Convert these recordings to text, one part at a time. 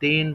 3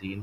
3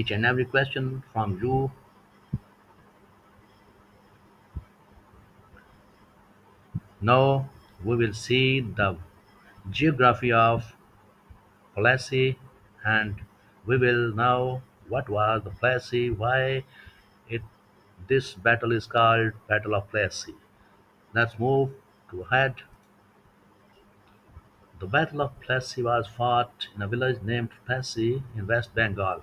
each and every question from you. Now we will see the geography of Plassey, and we will know what was the Plassey, why it this battle is called Battle of Plassey. Let's move to ahead. The Battle of Plassey was fought in a village named Plassey in West Bengal.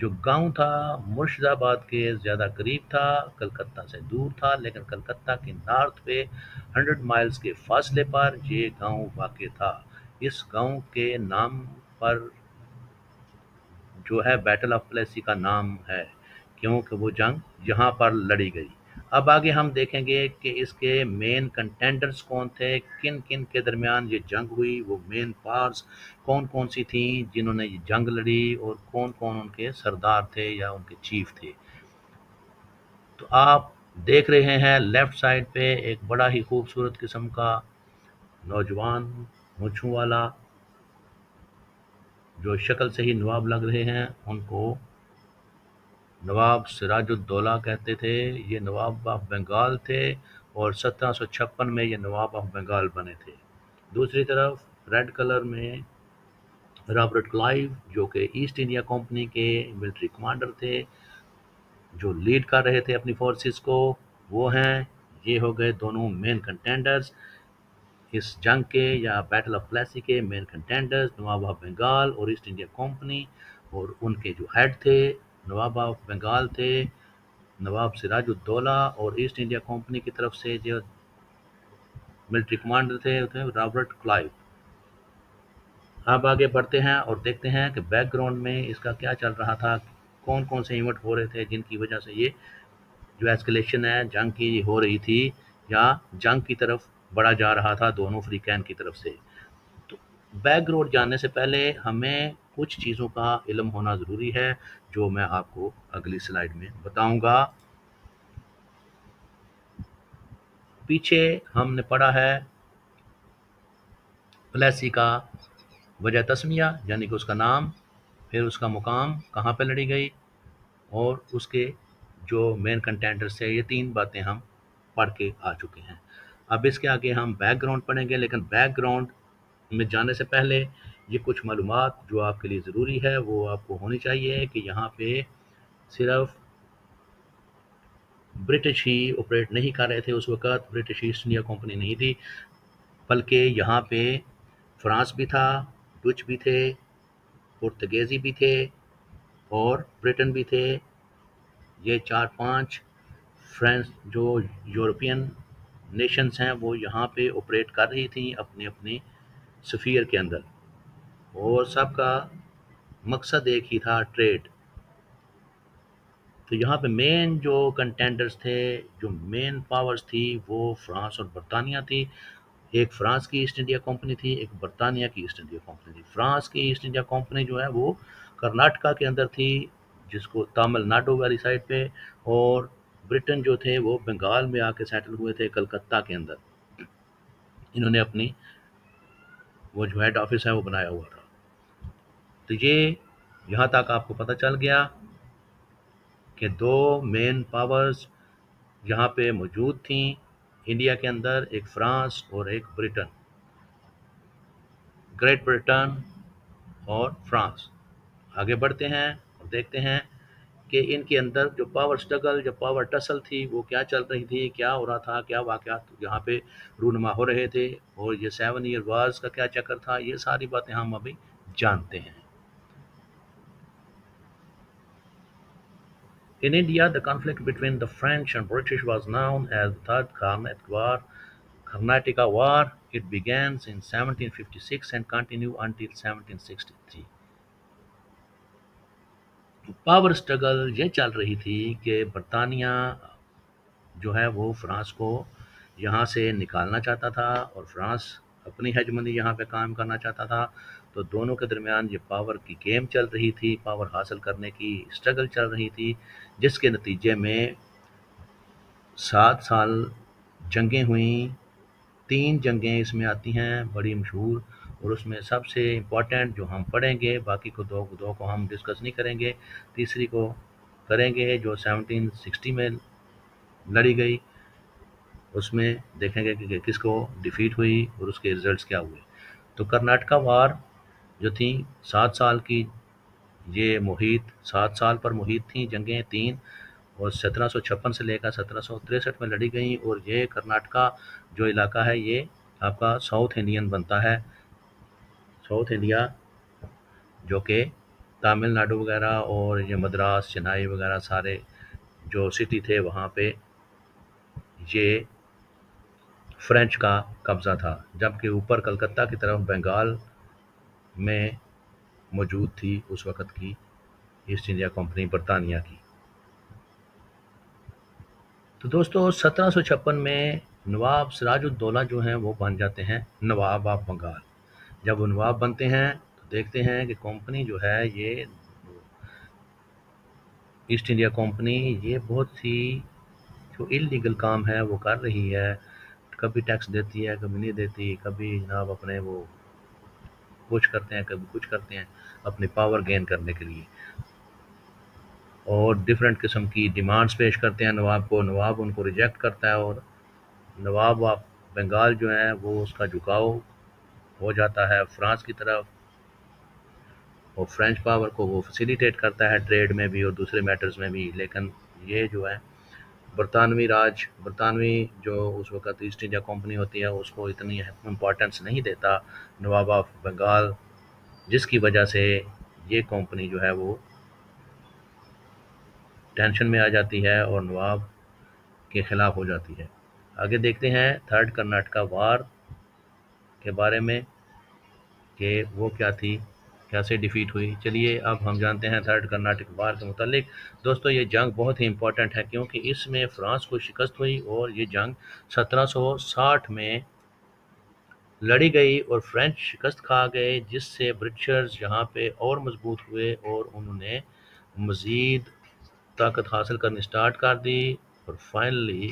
جو گاؤں تھا مرشدآباد کے زیادہ قریب تھا، کلکتہ سے دور تھا، لیکن کلکتہ کے نارتھ پہ 100 مائلز کے فاصلے پر یہ گاؤں واقع تھا۔ اس گاؤں کے نام پر جو ہے بیٹل آف پلیسی کا نام ہے، کیونکہ وہ جنگ یہاں پر لڑی گئی۔ اب آگے ہم دیکھیں گے کہ اس کے مین کنٹینڈرز کون تھے، کن کن کے درمیان یہ جنگ ہوئی، وہ مین پارز کون کون سی تھیں جنہوں نے یہ جنگ لڑی، اور کون کون ان کے سردار تھے یا ان کے چیف تھے۔ تو آپ دیکھ رہے ہیں لیفٹ سائڈ پہ ایک بڑا ہی خوبصورت قسم کا نوجوان مونچھوں والا، جو شکل سے ہی نواب لگ رہے ہیں، ان کو نواب سراج الدولہ کہتے تھے۔ یہ نواب آف بنگال تھے اور 1756 میں یہ نواب آف بنگال بنے تھے۔ دوسری طرف ریڈ کلر میں رابرٹ کلائیو، جو کہ ایسٹ انڈیا کمپنی کے ملٹری کمانڈر تھے، جو لیڈ کر رہے تھے اپنی فورسز کو، وہ ہیں، یہ ہو گئے دونوں مین کنٹینڈرز اس جنگ کے یا بیٹل آف پلیسی کے مین کنٹینڈرز، نواب آف بنگال اور ایسٹ انڈیا کمپنی، اور ان کے جو ہیڈ تھے نواب آف بنگال تھے نواب سراج الدولہ، اور ایسٹ انڈیا کمپنی کی طرف سے جو ملٹری کمانڈر تھے وہ تھے رابرٹ کلائیو۔ اب آگے بڑھتے ہیں اور دیکھتے ہیں کہ بیک گراؤنڈ میں اس کا کیا چل رہا تھا، کون کون سے ایونٹ ہو رہے تھے جن کی وجہ سے یہ جو ایسکلیشن ہے جنگ کی ہو رہی تھی، یا جنگ کی طرف بڑھا جا رہا تھا دونوں فریقین کی طرف سے۔ تو بیک گراؤنڈ جاننے سے پہلے ہمیں کچھ چیزوں کا علم ہونا ضروری ہے، جو میں آپ کو اگلی سلائیڈ میں بتاؤں گا۔ پیچھے ہم نے پڑھا ہے پلیسی کا وجہ تسمیہ، یعنی کہ اس کا نام، پھر اس کا مقام کہاں پہ لڑی گئی، اور اس کے جو مین کنٹینڈرز تھے، یہ 3 باتیں ہم پڑھ کے آ چکے ہیں۔ اب اس کے آگے ہم بیک گراؤنڈ پڑھیں گے، لیکن بیک گراؤنڈ میں جانے سے پہلے یہ کچھ معلومات جو آپ کے لیے ضروری ہے وہ آپ کو ہونی چاہیے کہ یہاں پہ صرف برٹش ہی آپریٹ نہیں کر رہے تھے اس وقت، برٹش ایسٹ انڈیا کمپنی نہیں تھی، بلکہ یہاں پہ فرانس بھی تھا، ڈچ بھی تھے، پرتگیزی بھی تھے، اور برٹن بھی تھے۔ یہ 4-5 فرینچ جو یورپین نیشنز ہیں وہ یہاں پہ آپریٹ کر رہی تھیں اپنے اپنے سفیر کے اندر، اور سب کا مقصد ایک ہی تھا، ٹریڈ۔ تو یہاں پہ مین جو کنٹینڈرز تھے، جو مین پاورز تھی، وہ فرانس اور برطانیہ تھی۔ ایک فرانس کی ایسٹ انڈیا کمپنی تھی، ایک برطانیہ کی ایسٹ انڈیا کمپنی تھی۔ فرانس کی ایسٹ انڈیا کمپنی جو ہے وہ کرناٹکا کے اندر تھی، جس کو تامل ناڈو والی سائڈ پہ، اور برٹن جو تھے وہ بنگال میں آ کے سیٹل ہوئے تھے کلکتہ کے اندر۔ انہوں نے اپنی وہ جو ہیڈ آفس ہے وہ بنایا ہوا تھا۔ تو یہ یہاں تک آپ کو پتہ چل گیا کہ 2 مین پاورز یہاں پہ موجود تھیں انڈیا کے اندر، ایک فرانس اور ایک برٹن، گریٹ برٹن اور فرانس۔ آگے بڑھتے ہیں اور دیکھتے ہیں کہ ان کے اندر جو پاور سٹرگل، جو پاور ٹسل تھی، وہ کیا چل رہی تھی، کیا ہو رہا تھا، کیا واقعات یہاں پہ رونما ہو رہے تھے، اور یہ 7 ایئر وارز کا کیا چکر تھا، یہ ساری باتیں ہم ابھی جانتے ہیں۔ In India, the conflict between the French and British was known as the Third Karnataka War. It began in 1756 and continued until 1763. Power struggle یہ چل رہی تھی کہ برطانیہ جو ہے وہ فرانس کو یہاں سے نکالنا چاہتا تھا، اور فرانس اپنی ہیجمنی یہاں پہ قائم کرنا چاہتا تھا۔ تو دونوں کے درمیان یہ پاور کی گیم چل رہی تھی، پاور حاصل کرنے کی سٹرگل چل رہی تھی، جس کے نتیجے میں 7 سال جنگیں ہوئیں۔ 3 جنگیں اس میں آتی ہیں بڑی مشہور، اور اس میں سب سے امپورٹنٹ جو ہم پڑھیں گے، باقی کو دو کو ہم ڈسکس نہیں کریں گے، تیسری کو کریں گے جو 1760 میں لڑی گئی۔ اس میں دیکھیں گے کہ کس کو ڈیفیٹ ہوئی اور اس کے ریزلٹس کیا ہوئے۔ تو کرناٹکا وار جو تھیں 7 سال کی، یہ محیط 7 سال پر محیط تھیں جنگیں 3، اور 1756 سے لے کر 1763 میں لڑی گئیں، اور یہ کرناٹکا جو علاقہ ہے یہ آپ کا ساؤتھ انڈین بنتا ہے، ساؤتھ انڈیا جو کہ تامل ناڈو وغیرہ اور یہ مدراس چنائی وغیرہ سارے جو سٹی تھے وہاں پہ یہ فرینچ کا قبضہ تھا، جبکہ اوپر کلکتہ کی طرف بنگال میں موجود تھی اس وقت کی ایسٹ انڈیا کمپنی برطانیہ کی۔ تو دوستو 1756 میں نواب سراج الدولہ جو ہیں وہ بن جاتے ہیں نواب آف بنگال۔ جب وہ نواب بنتے ہیں تو دیکھتے ہیں کہ کمپنی جو ہے یہ ایسٹ انڈیا کمپنی یہ بہت ہی جو انلیگل کام ہے وہ کر رہی ہے، کبھی ٹیکس دیتی ہے کبھی نہیں دیتی، کبھی جناب اپنے وہ کچھ کرتے ہیں کبھی کچھ کرتے ہیں اپنی پاور گین کرنے کے لیے، اور ڈفرینٹ قسم کی ڈیمانڈز پیش کرتے ہیں نواب کو، نواب ان کو ریجیکٹ کرتا ہے، اور نواب آف بنگال جو ہے وہ اس کا جھکاؤ ہو جاتا ہے فرانس کی طرف، اور فرینچ پاور کو وہ فیسیلیٹیٹ کرتا ہے ٹریڈ میں بھی اور دوسرے میٹرز میں بھی، لیکن یہ جو ہے برطانوی جو اس وقت ایسٹ انڈیا کمپنی ہوتی ہے اس کو اتنی امپورٹنس نہیں دیتا نواب آف بنگال، جس کی وجہ سے یہ کمپنی جو ہے وہ ٹینشن میں آ جاتی ہے اور نواب کے خلاف ہو جاتی ہے۔ آگے دیکھتے ہیں تھرڈ کرناٹکا وار کے بارے میں کہ وہ کیا تھی، کیسے ڈیفیٹ ہوئی۔ چلیے اب ہم جانتے ہیں تھرڈ کرناٹک وار کے متعلق۔ دوستو یہ جنگ بہت ہی امپورٹنٹ ہے کیونکہ اس میں فرانس کو شکست ہوئی، اور یہ جنگ 1760 میں لڑی گئی اور فرینچ شکست کھا گئے، جس سے برٹشرز یہاں پہ اور مضبوط ہوئے اور انہوں نے مزید طاقت حاصل کرنی سٹارٹ کر دی، اور فائنلی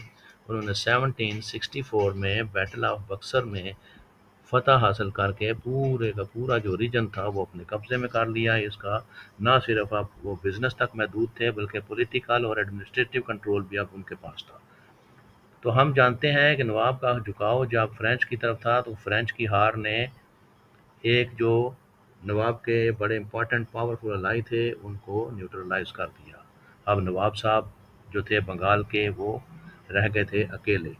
انہوں نے 1764 میں بیٹل آف بکسر میں فتح حاصل کر کے پورے کا پورا جو ریجن تھا وہ اپنے قبضے میں کر لیا۔ اس کا نہ صرف اب وہ بزنس تک محدود تھے بلکہ پولیٹیکل اور ایڈمنسٹریٹو کنٹرول بھی اب ان کے پاس تھا۔ تو ہم جانتے ہیں کہ نواب کا جھکاؤ جب فرینچ کی طرف تھا تو فرینچ کی ہار نے ایک جو نواب کے بڑے امپورٹنٹ پاورفل الائی تھے ان کو نیوٹرلائز کر دیا۔ اب نواب صاحب جو تھے بنگال کے وہ رہ گئے تھے اکیلے۔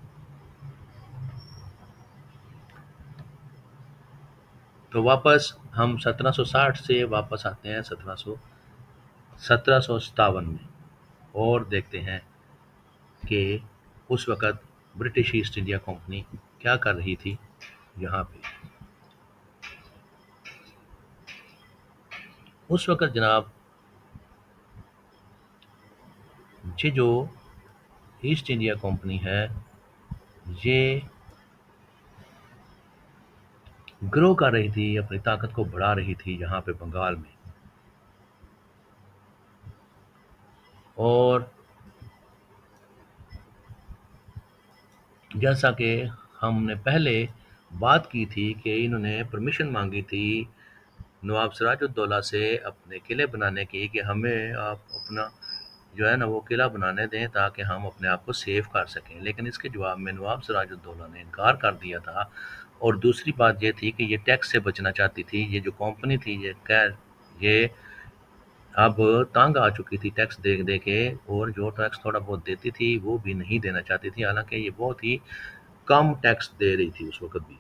تو واپس ہم 1760 سے واپس آتے ہیں 1757 میں، اور دیکھتے ہیں کہ اس وقت برٹش ایسٹ انڈیا کمپنی کیا کر رہی تھی یہاں پہ۔ اس وقت جناب یہ جو ایسٹ انڈیا کمپنی ہے یہ گرو کر رہی تھی، اپنی طاقت کو بڑھا رہی تھی یہاں پہ بنگال میں، اور جیسا کہ ہم نے پہلے بات کی تھی کہ انہوں نے پرمیشن مانگی تھی نواب سراج الدولہ سے اپنے قلعے بنانے کی کہ ہمیں آپ اپنا جو ہے نا وہ قلعہ بنانے دیں تاکہ ہم اپنے آپ کو سیف کر سکیں، لیکن اس کے جواب میں نواب سراج الدولہ نے انکار کر دیا تھا۔ اور دوسری بات یہ تھی کہ یہ ٹیکس سے بچنا چاہتی تھی، یہ جو کمپنی تھی یہ اب تانگ آ چکی تھی ٹیکس دے دے کے، اور جو ٹیکس تھوڑا بہت دیتی تھی وہ بھی نہیں دینا چاہتی تھی، حالانکہ یہ بہت ہی کم ٹیکس دے رہی تھی اس وقت بھی،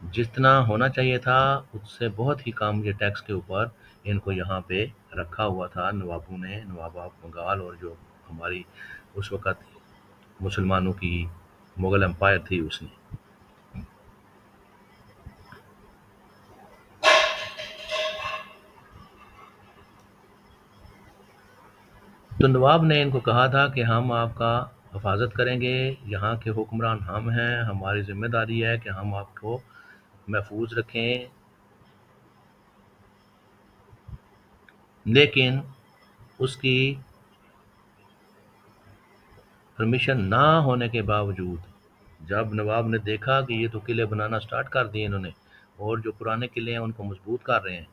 جتنا ہونا چاہیے تھا اس سے بہت ہی کم یہ ٹیکس کے اوپر ان کو یہاں پہ رکھا ہوا تھا نوابوں نے، نواب آف بنگال، اور جو ہماری اس وقت مسلمانوں کی مغل امپائر تھی اس نے۔ تو نواب نے ان کو کہا تھا کہ ہم آپ کا حفاظت کریں گے، یہاں کے حکمران ہم ہیں، ہماری ذمہ داری ہے کہ ہم آپ کو محفوظ رکھیں، لیکن اس کی پرمیشن نہ ہونے کے باوجود جب نواب نے دیکھا کہ یہ تو قلعے بنانا سٹارٹ کر دیے انہوں نے، اور جو پرانے قلعے ہیں ان کو مضبوط کر رہے ہیں،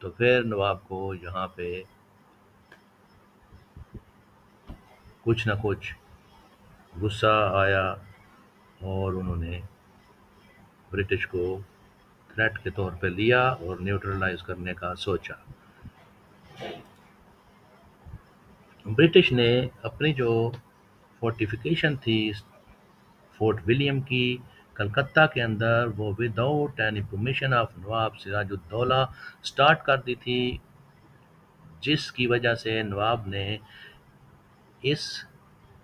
تو پھر نواب کو یہاں پہ کچھ نہ کچھ غصہ آیا، اور انہوں نے برٹش کو تھریٹ کے طور پہ لیا اور نیوٹرلائز کرنے کا سوچا۔ برٹش نے اپنی جو فورٹیفیکیشن تھی فورٹ ولیم کی کلکتہ کے اندر وہ without any permission of Nawab Siraj ud-Daulah start کر دی تھی، جس کی وجہ سے نواب نے اس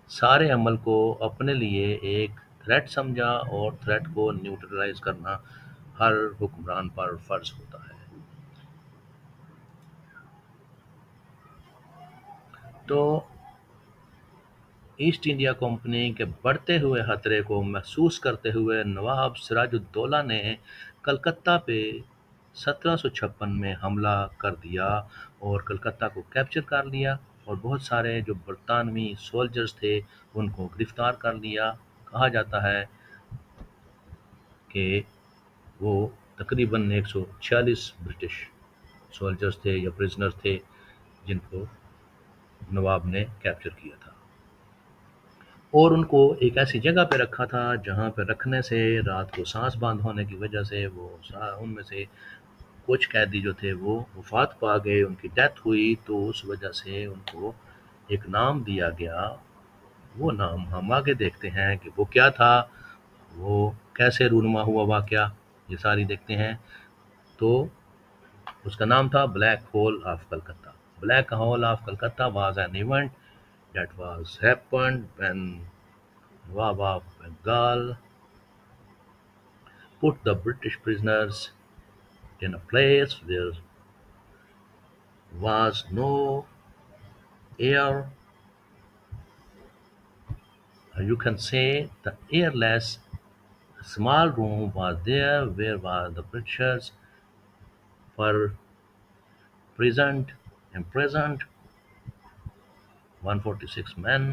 سارے عمل کو اپنے لیے ایک تھریٹ سمجھا، اور تھریٹ کو نیوٹرلائز کرنا ہر حکمران پر فرض ہوتا ہے۔ تو ایسٹ انڈیا کمپنی کے بڑھتے ہوئے خطرے کو محسوس کرتے ہوئے نواب سراج الدولہ نے کلکتہ پہ 1756 میں حملہ کر دیا اور کلکتہ کو کیپچر کر لیا، اور بہت سارے جو برطانوی سولجرز تھے ان کو گرفتار کر لیا۔ کہا جاتا ہے کہ وہ تقریباً 146 برٹش سولجرز تھے یا پرزنر تھے جن کو نواب نے کیپچر کیا تھا، اور ان کو ایک ایسی جگہ پہ رکھا تھا جہاں پہ رکھنے سے رات کو سانس بند ہونے کی وجہ سے ان میں سے کچھ قیدی جو تھے وہ وفات پا گئے، ان کی ڈیتھ ہوئی، تو اس وجہ سے ان کو ایک نام دیا گیا۔ وہ نام ہم آگے دیکھتے ہیں کہ وہ کیا تھا، وہ کیسے رونما ہوا واقعہ، یہ ساری دیکھتے ہیں۔ تو اس کا نام تھا black hole of Calcutta. Black hole of Calcutta was an event that was happened when Nawab of Bengal put the British prisoners in a place where was no air, you can say the airless small room was there where was the Britishers were imprisoned 146 men،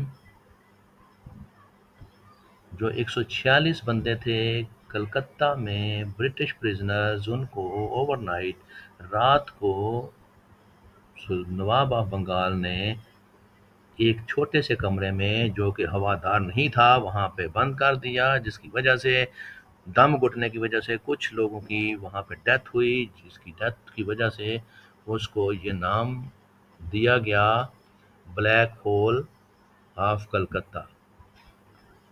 جو 146 بندے تھے کلکتہ میں British prisoners, ان کو over night رات کو نواب of Bengal نے ایک چھوٹے سے کمرے میں جو کہ ہوادار نہیں تھا وہاں پہ بند کر دیا، جس کی وجہ سے دم گھٹنے کی وجہ سے کچھ لوگوں کی وہاں پہ ڈیتھ ہوئی، جس کی ڈیتھ کی وجہ سے اس کو یہ نام دیا گیا بلیک ہول آف کلکتہ۔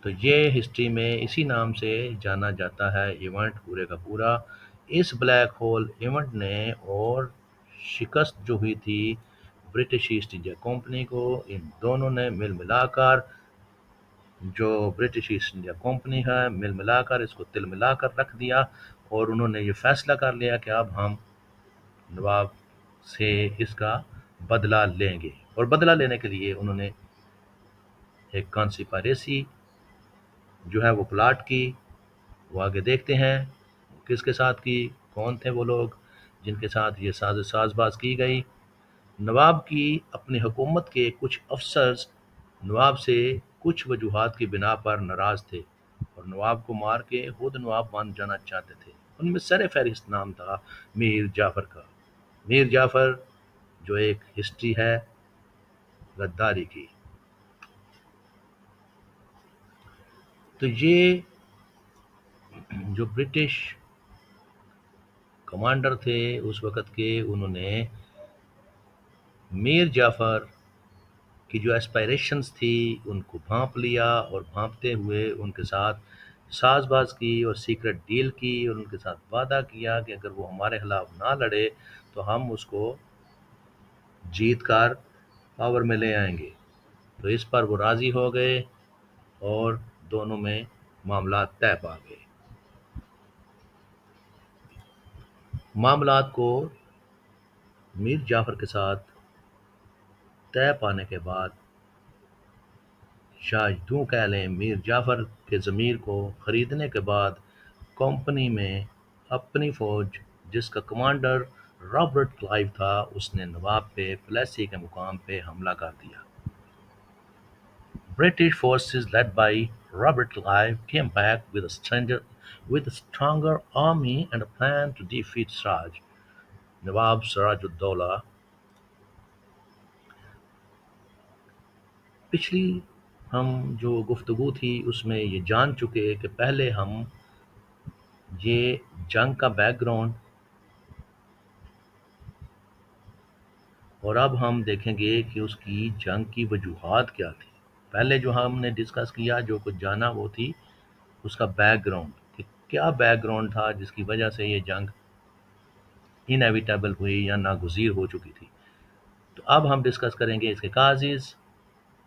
تو یہ ہسٹری میں اسی نام سے جانا جاتا ہے ایونٹ پورے کا پورا۔ اس بلیک ہول ایونٹ نے اور شکست جو ہوئی تھی برٹش ایسٹ انڈیا کمپنی کو، ان دونوں نے مل ملا کر، جو برٹش ایسٹ انڈیا کمپنی ہے، مل ملا کر اس کو تل ملا کر رکھ دیا، اور انہوں نے یہ فیصلہ کر لیا کہ اب ہم نواب سے اس کا بدلہ لیں گے، اور بدلہ لینے کے لیے انہوں نے ایک کانسپیریسی جو ہے وہ پلاٹ کی۔ وہ آگے دیکھتے ہیں کس کے ساتھ کی، کون تھے وہ لوگ جن کے ساتھ یہ ساز باز کی گئی۔ نواب کی اپنی حکومت کے کچھ افسرز نواب سے کچھ وجوہات کی بنا پر ناراض تھے اور نواب کو مار کے خود نواب بن جانا چاہتے تھے۔ ان میں سر فہرست نام تھا میر جعفر کا۔ میر جعفر جو ایک ہسٹری ہے غداری کی۔ تو یہ جو برٹش کمانڈر تھے اس وقت کے، انہوں نے میر جعفر کی جو ایسپائریشنز تھی ان کو بھانپ لیا، اور بھانپتے ہوئے ان کے ساتھ ساز باز کی اور سیکرٹ ڈیل کی، اور ان کے ساتھ وعدہ کیا کہ اگر وہ ہمارے خلاف نہ لڑے تو ہم اس کو جیت کر پاور میں لے آئیں گے۔ تو اس پر وہ راضی ہو گئے اور دونوں میں معاملات طے پا گئے۔ معاملات کو میر جعفر کے ساتھ طے پانے کے بعد، شاید یوں کہہ لیں میر جعفر کے ضمیر کو خریدنے کے بعد، کمپنی میں اپنی فوج جس کا کمانڈر رابرٹ کلائیو تھا، اس نے نواب پہ پلیسی کے مقام پہ حملہ کر دیا۔ British forces led by Robert Clive came back with a stronger army and a plan to defeat Nawab Siraj ud-Dowlah۔ پچھلی ہم جو گفتگو تھی اس میں یہ جان چکے کہ پہلے ہم یہ جنگ کا بیک گراؤنڈ، اور اب ہم دیکھیں گے کہ اس کی جنگ کی وجوہات کیا تھی۔ پہلے جو ہم نے ڈسکس کیا، جو کچھ جانا، وہ تھی اس کا بیک گراؤنڈ کہ کیا بیک گراؤنڈ تھا جس کی وجہ سے یہ جنگ انیویٹیبل ہوئی یا ناگزیر ہو چکی تھی. تو اب ہم ڈسکس کریں گے اس کے کازز.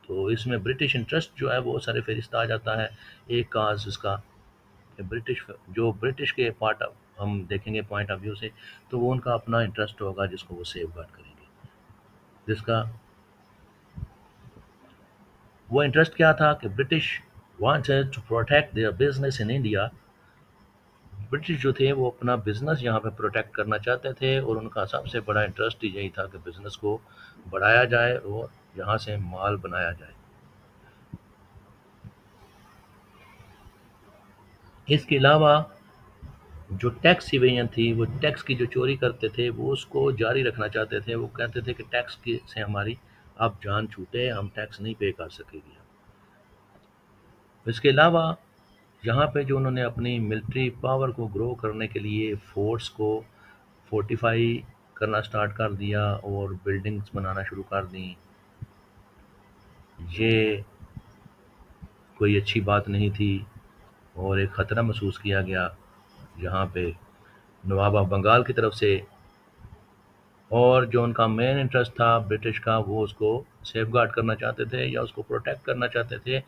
تو اس میں برٹش انٹرسٹ جو ہے وہ سر فہرست آ جاتا ہے. ایک کاز اس کا کہ برٹش کے پارٹ ہم دیکھیں گے پوائنٹ آف ویو سے، تو وہ ان کا اپنا انٹرسٹ ہوگا جس کو وہ سیف گارڈ کریں گے. جس کا وہ انٹرسٹ کیا تھا کہ British wanted to protect their business in India. British جو تھے وہ اپنا بزنس یہاں پہ پروٹیکٹ کرنا چاہتے تھے، اور ان کا سب سے بڑا انٹرسٹ یہی تھا کہ بزنس کو بڑھایا جائے اور یہاں سے مال بنایا جائے. اس کے علاوہ جو ٹیکس ایویژن تھی، وہ ٹیکس کی جو چوری کرتے تھے وہ اس کو جاری رکھنا چاہتے تھے. وہ کہتے تھے کہ ٹیکس سے ہماری اب جان چھوٹے، ہم ٹیکس نہیں پے کر سکے گی. اس کے علاوہ یہاں پہ جو انہوں نے اپنی ملٹری پاور کو گرو کرنے کے لیے فورٹس کو فورٹیفائی کرنا سٹارٹ کر دیا اور بلڈنگز بنانا شروع کر دیں، یہ کوئی اچھی بات نہیں تھی اور ایک خطرہ محسوس کیا گیا یہاں پہ نواب آف بنگال کی طرف سے. اور جو ان کا مین انٹرسٹ تھا برٹش کا، وہ اس کو سیف گارڈ کرنا چاہتے تھے یا اس کو پروٹیکٹ کرنا چاہتے تھے،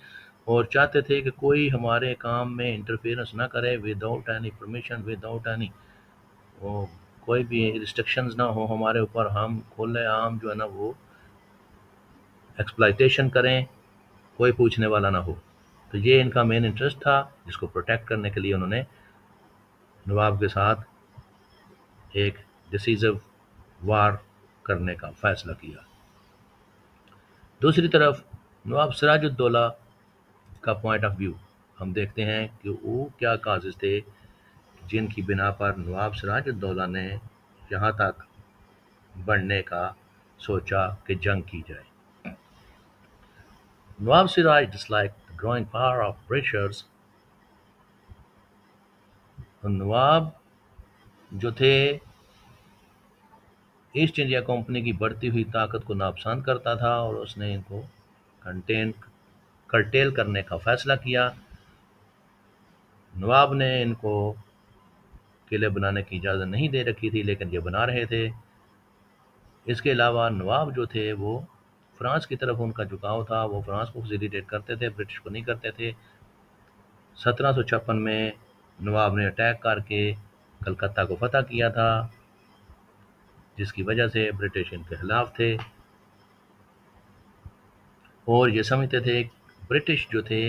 اور چاہتے تھے کہ کوئی ہمارے کام میں انٹرفیئرنس نہ کرے without any permission, without any کوئی بھی ریسٹرکشنز نہ ہو ہمارے اوپر. ہم کھلے عام جو ہے نا وہ ایکسپلائٹیشن کریں، کوئی پوچھنے والا نہ ہو. تو یہ ان کا مین انٹرسٹ تھا جس کو پروٹیکٹ کرنے کے لیے انہوں نے نواب کے ساتھ ایک ڈیسیزو وار کرنے کا فیصلہ کیا. دوسری طرف نواب سراج الدولہ کا پوائنٹ آف ویو ہم دیکھتے ہیں کہ وہ کیا کازز تھے جن کی بنا پر نواب سراج الدولہ نے یہاں تک بڑھنے کا سوچا کہ جنگ کی جائے. Nawab Siraj dislike growing power of Britishers. نواب جو تھے ایسٹ انڈیا کمپنی کی بڑھتی ہوئی طاقت کو ناپسند کرتا تھا، اور اس نے ان کو کرٹیل کرنے کا فیصلہ کیا. نواب نے ان کو قلعے بنانے کی اجازت نہیں دے رکھی تھی، لیکن یہ بنا رہے تھے. اس کے علاوہ نواب جو تھے وہ فرانس کی طرف ان کا جھکاؤ تھا، وہ فرانس کو فیسیلیٹیٹ کرتے تھے، برٹش کو نہیں کرتے تھے. 1756 میں نواب نے اٹیک کر کے کلکتہ کو فتح کیا تھا، جس کی وجہ سے برٹش ان کے خلاف تھے، اور یہ سمجھتے تھے برٹش جو تھے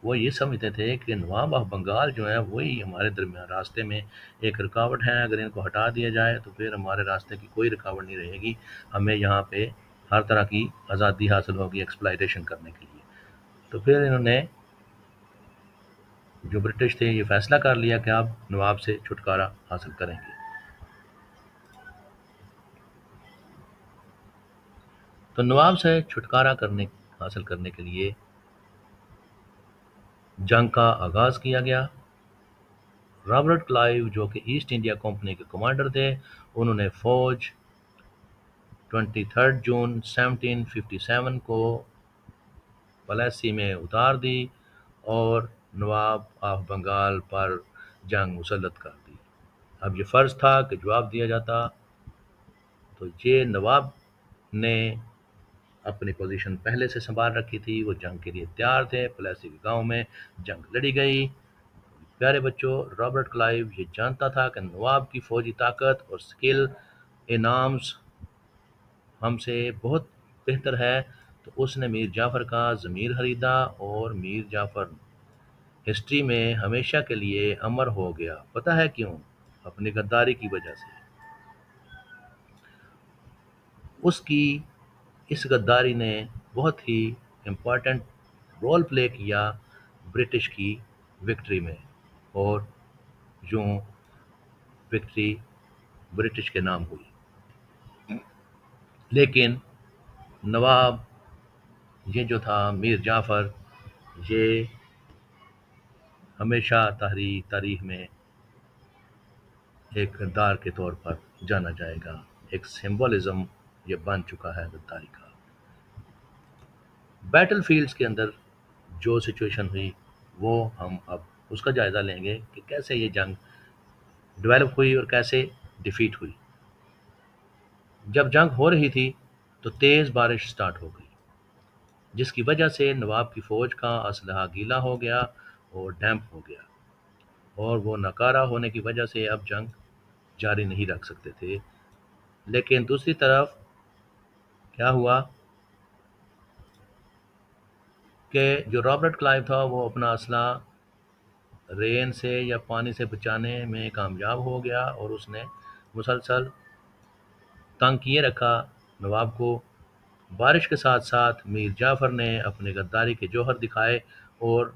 وہ یہ سمجھتے تھے کہ نواب آف بنگال جو ہیں وہی ہمارے درمیان راستے میں ایک رکاوٹ ہے. اگر ان کو ہٹا دیا جائے تو پھر ہمارے راستے کی کوئی رکاوٹ نہیں رہے گی، ہمیں یہاں پہ ہر طرح کی آزادی حاصل ہوگی ایکسپلائٹیشن کرنے کے لیے. تو پھر انہوں نے جو برٹش تھے یہ فیصلہ کر لیا کہ اب نواب سے چھٹکارا حاصل کریں گے. تو نواب سے چھٹکارا حاصل کرنے کے لیے جنگ کا آغاز کیا گیا. رابرٹ کلائیو جو کہ ایسٹ انڈیا کمپنی کے کمانڈر تھے، انہوں نے فوج 23 جون 1757 کو پالیسی میں اتار دی اور نواب آف بنگال پر جنگ مسلط کر دی. اب یہ فرض تھا کہ جواب دیا جاتا. تو یہ نواب نے اپنی پوزیشن پہلے سے سنبھال رکھی تھی، وہ جنگ کے لیے تیار تھے. پالیسی کے گاؤں میں جنگ لڑی گئی. پیارے بچوں، رابرٹ کلائیو یہ جانتا تھا کہ نواب کی فوجی طاقت اور سکل ان آرمز ہم سے بہت بہتر ہے، تو اس نے میر جعفر کا ضمیر خریدا، اور میر جعفر ہسٹری میں ہمیشہ کے لیے امر ہو گیا. پتہ ہے کیوں؟ اپنی غداری کی وجہ سے. اس کی اس غداری نے بہت ہی امپورٹنٹ رول پلے کیا برٹش کی وکٹری میں، اور یوں وکٹری برٹش کے نام ہوئی. لیکن نواب یہ جو تھا میر جعفر، یہ ہمیشہ تاریخ میں ایک غدار کے طور پر جانا جائے گا. ایک سمبولزم یہ بن چکا ہے غداری کا. بیٹل فیلڈز کے اندر جو سچویشن ہوئی وہ ہم اب اس کا جائزہ لیں گے کہ کیسے یہ جنگ ڈیولپ ہوئی اور کیسے ڈیفیٹ ہوئی۔ جب جنگ ہو رہی تھی تو تیز بارش سٹارٹ ہو گئی، جس کی وجہ سے نواب کی فوج کا اسلحہ گیلا ہو گیا اور ڈیمپ ہو گیا، اور وہ ناکارہ ہونے کی وجہ سے اب جنگ جاری نہیں رکھ سکتے تھے۔ لیکن دوسری طرف کیا ہوا کہ جو رابرٹ کلائیو تھا وہ اپنا اسلحہ رین سے یا پانی سے بچانے میں کامیاب ہو گیا، اور اس نے مسلسل تنگ کیے رکھا نواب کو۔ بارش کے ساتھ ساتھ میر جعفر نے اپنے غداری کے جوہر دکھائے، اور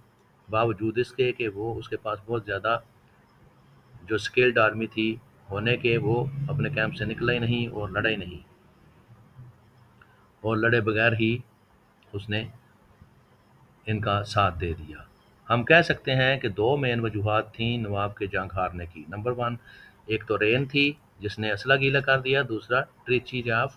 باوجود اس کے کہ وہ اس کے پاس بہت زیادہ جو سکیلڈ آرمی تھی ہونے کے، وہ اپنے کیمپ سے نکلا ہی نہیں اور لڑا ہی نہیں، اور لڑے بغیر ہی اس نے ان کا ساتھ دے دیا۔ ہم کہہ سکتے ہیں کہ دو مین وجوہات تھیں نواب کے جنگ ہارنے کی۔ نمبر ون، ایک تو رین تھی جس نے اسلحہ گیلا کر دیا، دوسرا ٹریچری آف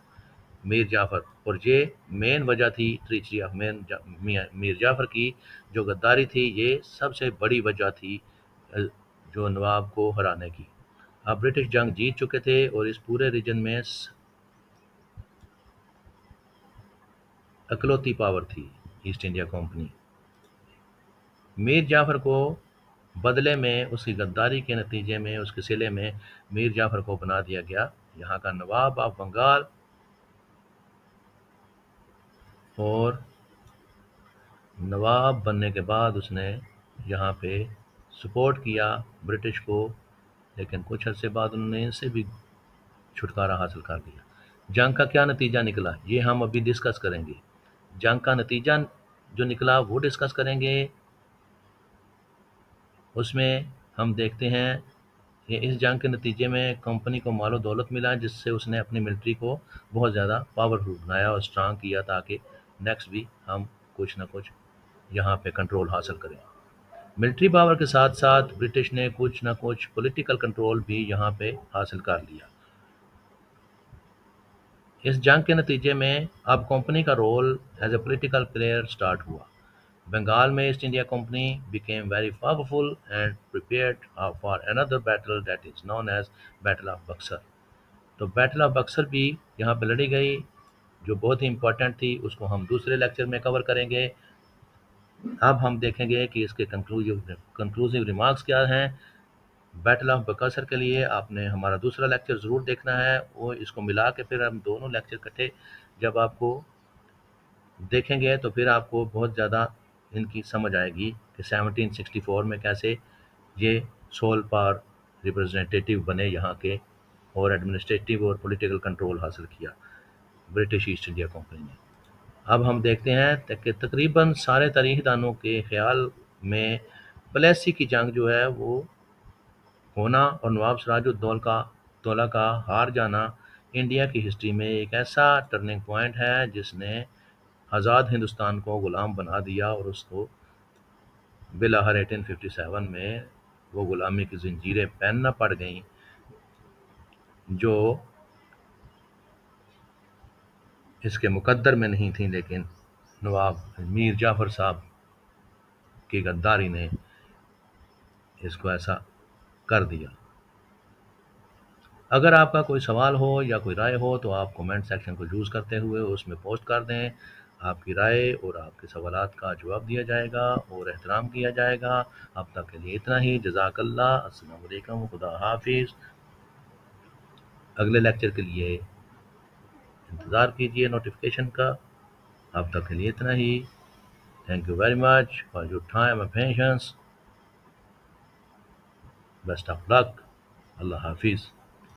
میر جعفر، اور یہ مین وجہ تھی ٹریچری آف میر جعفر کی جو غداری تھی، یہ سب سے بڑی وجہ تھی جو نواب کو ہرانے کی۔ اب برٹش جنگ جیت چکے تھے اور اس پورے ریجن میں اکلوتی پاور تھی ایسٹ انڈیا کمپنی۔ میر جعفر کو بدلے میں اس کی غداری کے نتیجے میں اس کے صلے میں میر جعفر کو بنا دیا گیا یہاں کا نواب آف بنگال، اور نواب بننے کے بعد اس نے یہاں پہ سپورٹ کیا برٹش کو، لیکن کچھ عرصے بعد انہوں نے ان سے بھی چھٹکارا حاصل کر لیا۔ جنگ کا کیا نتیجہ نکلا یہ ہم ابھی ڈسکس کریں گے۔ جنگ کا نتیجہ جو نکلا وہ ڈسکس کریں گے۔ اس میں ہم دیکھتے ہیں کہ اس جنگ کے نتیجے میں کمپنی کو مال و دولت ملا، جس سے اس نے اپنی ملٹری کو بہت زیادہ پاورفل بنایا اور اسٹرانگ کیا، تاکہ نیکسٹ بھی ہم کچھ نہ کچھ یہاں پہ کنٹرول حاصل کریں۔ ملٹری پاور کے ساتھ ساتھ برٹش نے کچھ نہ کچھ پولیٹیکل کنٹرول بھی یہاں پہ حاصل کر لیا۔ اس جنگ کے نتیجے میں اب کمپنی کا role as a political player start ہوا۔ بنگال میں East India Company became very powerful and prepared for another battle that is known as Battle of Buxar۔ تو بیٹل آف بکسر بھی یہاں پہ لڑی گئی جو بہت ہی امپورٹنٹ تھی، اس کو ہم دوسرے لیکچر میں کور کریں گے۔ اب ہم دیکھیں گے کہ اس کے کنکلوزیو ریمارکس کیا ہیں۔ بیٹل آف بکسر کے لیے آپ نے ہمارا دوسرا لیکچر ضرور دیکھنا ہے، وہ اس کو ملا کے پھر ہم دونوں لیکچر کٹھے جب آپ کو دیکھیں گے تو پھر آپ کو بہت زیادہ ان کی سمجھ آئے گی کہ 1764 میں کیسے یہ سول پاور ریپرزنٹیٹیو بنے یہاں کے، اور ایڈمنسٹریٹو اور پولیٹیکل کنٹرول حاصل کیا برٹش ایسٹ انڈیا کمپنی نے۔ اب ہم دیکھتے ہیں کہ تقریباً سارے تاریخ دانوں کے خیال میں پلیسی کی جنگ جو ہے وہ ہونا اور نواب سراج الدولہ کا ہار جانا انڈیا کی ہسٹری میں ایک ایسا ٹرننگ پوائنٹ ہے جس نے آزاد ہندوستان کو غلام بنا دیا، اور اس کو بالآخر 1857 میں وہ غلامی کی زنجیریں پہننا پڑ گئیں جو اس کے مقدر میں نہیں تھیں، لیکن نواب میر جعفر صاحب کی غداری نے اس کو ایسا کر دیا۔ اگر آپ کا کوئی سوال ہو یا کوئی رائے ہو تو آپ کومنٹ سیکشن کو یوز کرتے ہوئے اس میں پوسٹ کر دیں۔ آپ کی رائے اور آپ کے سوالات کا جواب دیا جائے گا اور احترام کیا جائے گا۔ اب تک کے لیے اتنا ہی، جزاک اللہ، السلام علیکم، خدا حافظ۔ اگلے لیکچر کے لیے انتظار کیجیے نوٹیفیکیشن کا۔ اب تک کے لیے اتنا ہی۔ Thank you very much for your time and patience. Best of luck. اللہ حافظ۔